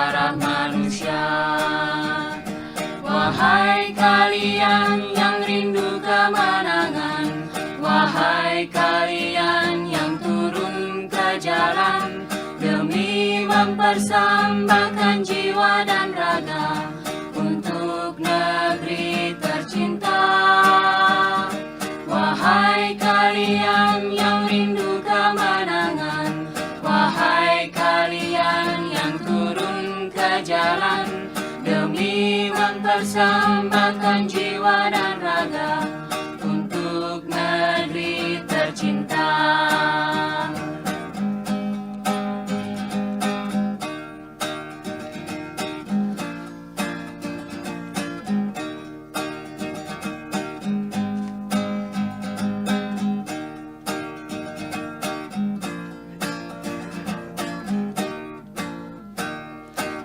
darah manusia. Wahai kalian yang rindu kemenangan, wahai kalian yang turun ke jalan demi mempersembahkan jiwa dan raga untuk negeri tercinta. Wahai kalian yang rindu kemenangan, wahai kalian yang turun ke jalan demi mempersembahkan jiwa dan raga untuk negeri tercinta.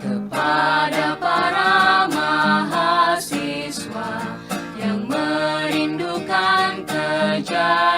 Kepada para mahasiswa yang merindukan kejayaan,